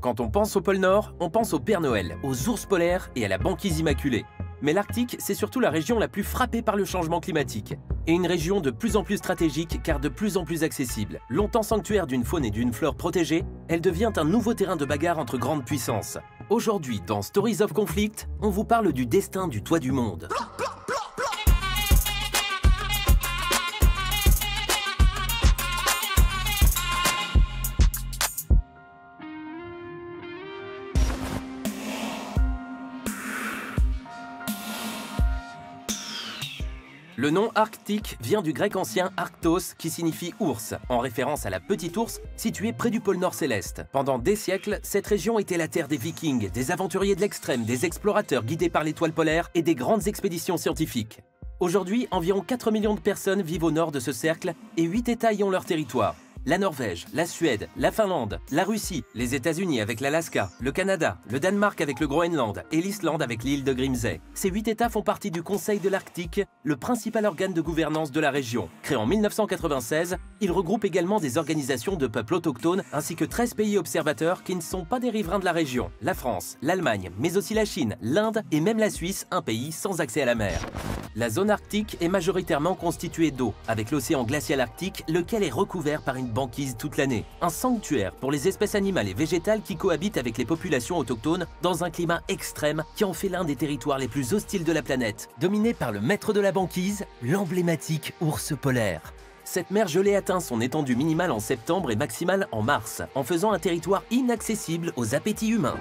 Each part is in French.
Quand on pense au pôle Nord, on pense au Père Noël, aux ours polaires et à la banquise immaculée. Mais l'Arctique, c'est surtout la région la plus frappée par le changement climatique. Et une région de plus en plus stratégique car de plus en plus accessible. Longtemps sanctuaire d'une faune et d'une flore protégée, elle devient un nouveau terrain de bagarre entre grandes puissances. Aujourd'hui, dans Stories of Conflict, on vous parle du destin du toit du monde. Le nom arctique vient du grec ancien Arctos qui signifie ours, en référence à la petite ours située près du pôle Nord céleste. Pendant des siècles, cette région était la terre des vikings, des aventuriers de l'extrême, des explorateurs guidés par l'étoile polaire et des grandes expéditions scientifiques. Aujourd'hui, environ 4 millions de personnes vivent au nord de ce cercle et 8 États y ont leur territoire. La Norvège, la Suède, la Finlande, la Russie, les États-Unis avec l'Alaska, le Canada, le Danemark avec le Groenland et l'Islande avec l'île de Grimsey. Ces 8 États font partie du Conseil de l'Arctique, le principal organe de gouvernance de la région. Créé en 1996, il regroupe également des organisations de peuples autochtones ainsi que 13 pays observateurs qui ne sont pas des riverains de la région. La France, l'Allemagne, mais aussi la Chine, l'Inde et même la Suisse, un pays sans accès à la mer. La zone arctique est majoritairement constituée d'eau, avec l'océan glacial arctique, lequel est recouvert par une banquise toute l'année. Un sanctuaire pour les espèces animales et végétales qui cohabitent avec les populations autochtones dans un climat extrême qui en fait l'un des territoires les plus hostiles de la planète, dominé par le maître de la banquise, l'emblématique ours polaire. Cette mer gelée atteint son étendue minimale en septembre et maximale en mars, en faisant un territoire inaccessible aux appétits humains.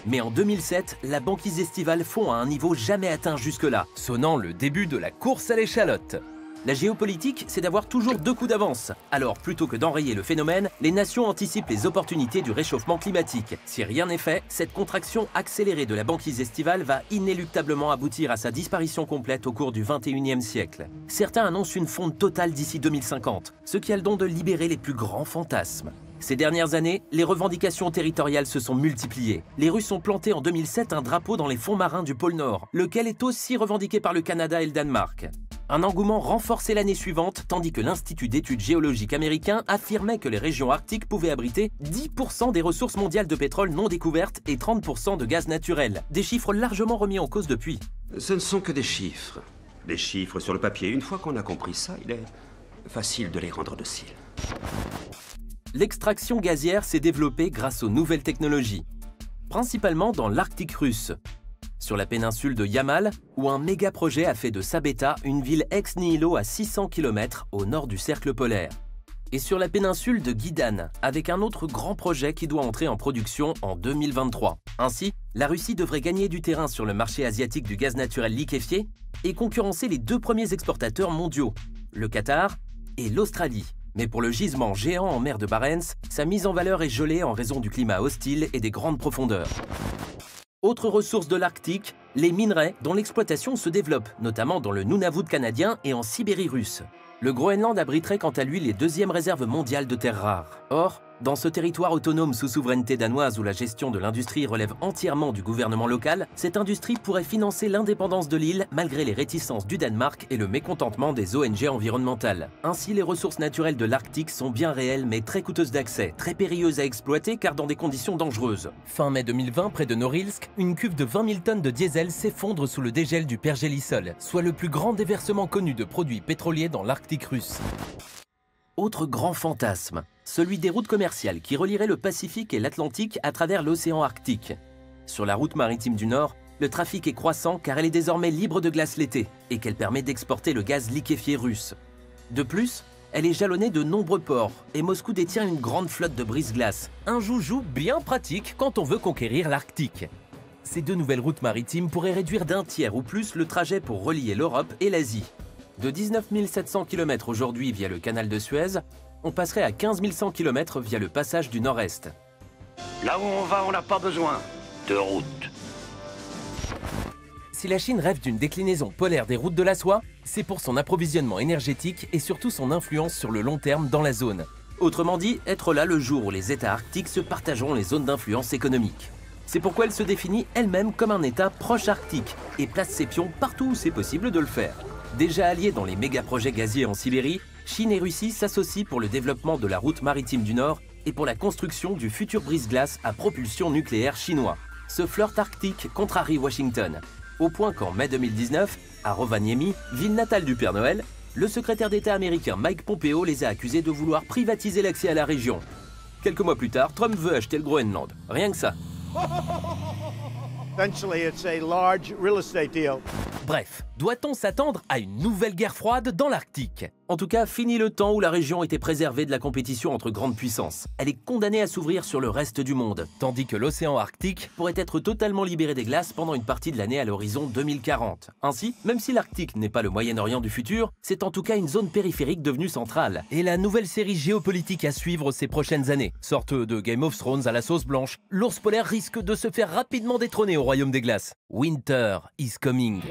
Mais en 2007, la banquise estivale fond à un niveau jamais atteint jusque-là, sonnant le début de la course à l'échalote. La géopolitique, c'est d'avoir toujours 2 coups d'avance. Alors, plutôt que d'enrayer le phénomène, les nations anticipent les opportunités du réchauffement climatique. Si rien n'est fait, cette contraction accélérée de la banquise estivale va inéluctablement aboutir à sa disparition complète au cours du 21e siècle. Certains annoncent une fonte totale d'ici 2050, ce qui a le don de libérer les plus grands fantasmes. Ces dernières années, les revendications territoriales se sont multipliées. Les Russes ont planté en 2007 un drapeau dans les fonds marins du pôle Nord, lequel est aussi revendiqué par le Canada et le Danemark. Un engouement renforcé l'année suivante, tandis que l'Institut d'études géologiques américain affirmait que les régions arctiques pouvaient abriter 10% des ressources mondiales de pétrole non découvertes et 30% de gaz naturel. Des chiffres largement remis en cause depuis. Ce ne sont que des chiffres. Des chiffres sur le papier. Une fois qu'on a compris ça, il est facile de les rendre dociles. L'extraction gazière s'est développée grâce aux nouvelles technologies, principalement dans l'Arctique russe, sur la péninsule de Yamal, où un méga-projet a fait de Sabetha une ville ex nihilo à 600 km au nord du cercle polaire, et sur la péninsule de Guidan, avec un autre grand projet qui doit entrer en production en 2023. Ainsi, la Russie devrait gagner du terrain sur le marché asiatique du gaz naturel liquéfié et concurrencer les 2 premiers exportateurs mondiaux, le Qatar et l'Australie. Mais pour le gisement géant en mer de Barents, sa mise en valeur est gelée en raison du climat hostile et des grandes profondeurs. Autre ressource de l'Arctique, les minerais dont l'exploitation se développe, notamment dans le Nunavut canadien et en Sibérie russe. Le Groenland abriterait quant à lui les 2e réserves mondiales de terres rares. Or, dans ce territoire autonome sous souveraineté danoise où la gestion de l'industrie relève entièrement du gouvernement local, cette industrie pourrait financer l'indépendance de l'île malgré les réticences du Danemark et le mécontentement des ONG environnementales. Ainsi, les ressources naturelles de l'Arctique sont bien réelles mais très coûteuses d'accès, très périlleuses à exploiter car dans des conditions dangereuses. Fin mai 2020, près de Norilsk, une cuve de 20 000 tonnes de diesel s'effondre sous le dégel du pergélisol, soit le plus grand déversement connu de produits pétroliers dans l'Arctique russe. Autre grand fantasme, celui des routes commerciales qui relieraient le Pacifique et l'Atlantique à travers l'océan Arctique. Sur la route maritime du Nord, le trafic est croissant car elle est désormais libre de glace l'été et qu'elle permet d'exporter le gaz liquéfié russe. De plus, elle est jalonnée de nombreux ports et Moscou détient une grande flotte de brise-glace. Un joujou bien pratique quand on veut conquérir l'Arctique. Ces 2 nouvelles routes maritimes pourraient réduire d'1 tiers ou plus le trajet pour relier l'Europe et l'Asie. De 19 700 km aujourd'hui via le canal de Suez, on passerait à 15 100 km via le passage du Nord-Est. Là où on va, on n'a pas besoin de route. Si la Chine rêve d'une déclinaison polaire des routes de la soie, c'est pour son approvisionnement énergétique et surtout son influence sur le long terme dans la zone. Autrement dit, être là le jour où les États arctiques se partageront les zones d'influence économique. C'est pourquoi elle se définit elle-même comme un État proche arctique et place ses pions partout où c'est possible de le faire. Déjà alliés dans les méga-projets gaziers en Sibérie, Chine et Russie s'associent pour le développement de la route maritime du Nord et pour la construction du futur brise-glace à propulsion nucléaire chinois. Ce flirt arctique contrarie Washington, au point qu'en mai 2019, à Rovaniemi, ville natale du Père Noël, le secrétaire d'État américain Mike Pompeo les a accusés de vouloir privatiser l'accès à la région. Quelques mois plus tard, Trump veut acheter le Groenland. Rien que ça. Eventually, it's a large real estate deal. Bref, doit-on s'attendre à une nouvelle guerre froide dans l'Arctique? En tout cas, fini le temps où la région était préservée de la compétition entre grandes puissances. Elle est condamnée à s'ouvrir sur le reste du monde, tandis que l'océan Arctique pourrait être totalement libéré des glaces pendant une partie de l'année à l'horizon 2040. Ainsi, même si l'Arctique n'est pas le Moyen-Orient du futur, c'est en tout cas une zone périphérique devenue centrale. Et la nouvelle série géopolitique à suivre ces prochaines années, sorte de Game of Thrones à la sauce blanche, l'ours polaire risque de se faire rapidement détrôner au royaume des glaces. Winter is coming.